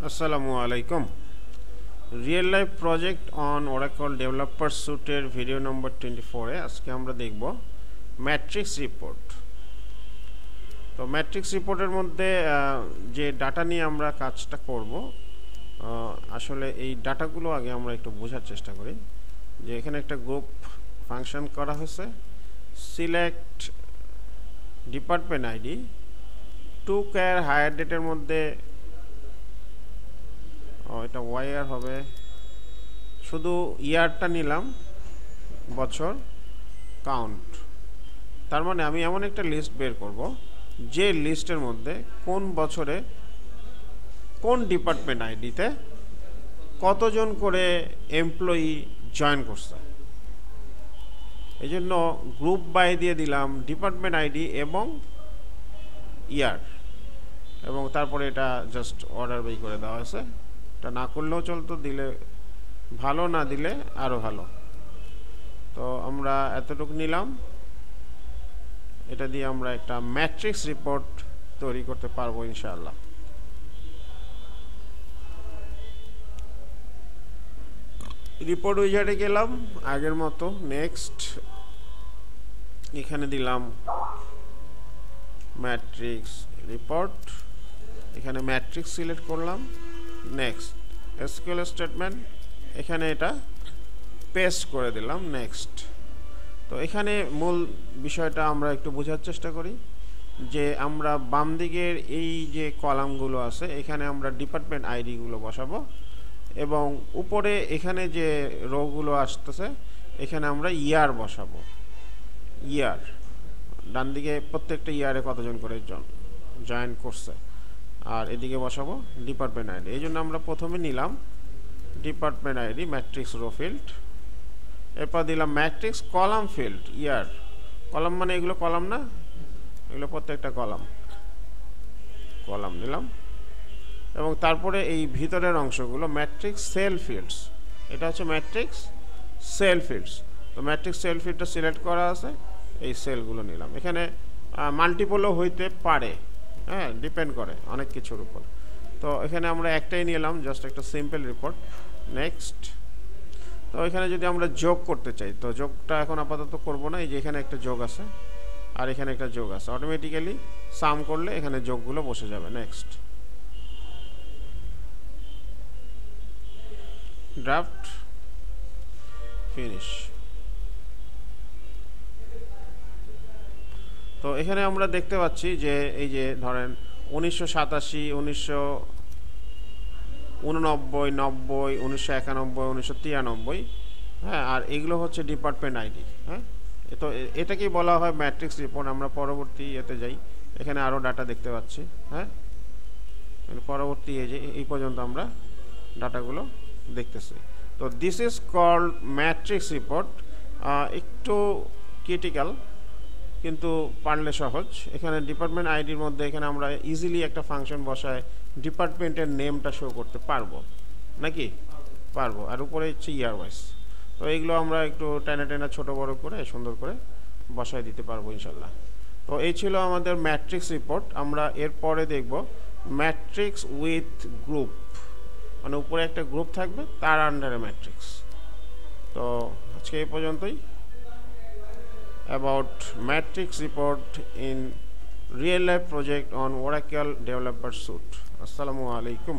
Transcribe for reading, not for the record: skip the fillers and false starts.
আসসালামু আলাইকুম। Real life project on Oracle developer স্যুটের ভিডিও নম্বর 24-এ আজকে আমরা দেখব ম্যাট্রিক্স রিপোর্ট। তো ম্যাট্রিক্স রিপোর্টের মধ্যে যে ডাটা নিয়ে আমরা কাজটা করব, আসলে এই ডাটাগুলো আগে আমরা একটু বোঝার চেষ্টা করি। যে এখানে একটা গ্রুপ ফাংশন করা হয়েছে, select department ID to char hire ডেটের মধ্যে এটা ওয়াইআর হবে, শুধু ইয়ারটা নিলাম, বছর কাউন্ট। তার মানে আমি এমন একটা লিস্ট বের করব যে লিস্টের মধ্যে কোন বছরে কোন ডিপার্টমেন্ট আইডিতে কতজন করে এমপ্লয়ি জয়েন করছে। এই জন্য গ্রুপ বাই দিয়ে দিলাম ডিপার্টমেন্ট আইডি এবং ইয়ার, এবং তারপরে এটা জাস্ট অর্ডার বাই করে দেওয়া হয়েছে। এটা না করলেও চলতো, দিলে ভালো, না দিলে আরও ভালো। তো আমরা এতটুকু নিলাম, এটা দিয়ে আমরা একটা ম্যাট্রিক্স রিপোর্ট তৈরি করতে পারবো ইনশাআল্লাহ। রিপোর্ট উইজার্ডে গেলাম আগের মতো, নেক্সট এখানে দিলাম ম্যাট্রিক্স রিপোর্ট, এখানে ম্যাট্রিক্স সিলেক্ট করলাম, নেক্সট এসকিউএল স্টেটমেন্ট, এখানে এটা পেস্ট করে দিলাম, নেক্সট। তো এখানে মূল বিষয়টা আমরা একটু বোঝার চেষ্টা করি যে আমরা বাম দিকের এই যে কলামগুলো আছে এখানে আমরা ডিপার্টমেন্ট আইডিগুলো বসাবো, এবং উপরে এখানে যে রোগুলো আসতেছে এখানে আমরা ইয়ার বসাবো। ইয়ার ডান দিকে প্রত্যেকটা ইয়ারে কতজন করে জয়েন করছে, আর এদিকে বসাবো ডিপার্টমেন্ট আইডি। এই জন্য আমরা প্রথমে নিলাম department ID matrix row field, এরপর দিলাম matrix column field year. Column মানে এগুলো কলাম না, এগুলো প্রত্যেকটা কলাম নিলাম, এবং তারপরে এই ভিতরের অংশগুলো ম্যাট্রিক্স সেল ফিল্ডস, এটা হচ্ছে ম্যাট্রিক্স সেল ফিল্ডস। তো ম্যাট্রিক্স সেল ফিল্ডটা সিলেক্ট করা আছে, এই সেলগুলো নিলাম। এখানে মাল্টিপলও হইতে পারে, হ্যাঁ, ডিপেন্ড করে অনেক কিছুর উপর। তো এখানে আমরা একটাই নিলাম, জাস্ট একটা সিম্পল রিপোর্ট, নেক্সট। তো এখানে যদি আমরা যোগ করতে চাই, তো যোগটা এখন আপাতত করব না, এই যে এখানে একটা যোগ আছে আর এখানে একটা যোগ আছে, অটোমেটিক্যালি সাম করলে এখানে যোগগুলো বসে যাবে, নেক্সট। Draft finish. তো এখানে আমরা দেখতে পাচ্ছি যে এই যে ধরেন 1987, 1989, 90, 1991, 1993, হ্যাঁ, আর এগুলো হচ্ছে ডিপার্টমেন্ট আইডি। হ্যাঁ, তো এটাকেই বলা হয় ম্যাট্রিক্স রিপোর্ট। আমরা পরবর্তী এতে যাই, এখানে আরও ডাটা দেখতে পাচ্ছি। হ্যাঁ, পরবর্তী এই পর্যন্ত আমরা ডাটাগুলো দেখতেছি। তো this is called matrix report. একটু ক্রিটিক্যাল কিন্তু পারলে সহজ। এখানে ডিপার্টমেন্ট আইডির মধ্যে এখানে আমরা ইজিলি একটা ফাংশন বসায় ডিপার্টমেন্টের নেমটা শো করতে পারবো, নাকি পারবো, আর উপরে হচ্ছে ইয়ার ওয়াইজ। তো এইগুলো আমরা একটু টেনা ছোট বড় করে সুন্দর করে বসায় দিতে পারবো ইনশাল্লাহ। তো এই ছিল আমাদের ম্যাট্রিক্স রিপোর্ট। আমরা এরপরে দেখব ম্যাট্রিক্স উইথ গ্রুপ, মানে উপরে একটা গ্রুপ থাকবে, তার আন্ডারে ম্যাট্রিক্স। তো আজকে এই পর্যন্তই about matrix report in real life project on Oracle Developer Suite. Assalamu alaikum.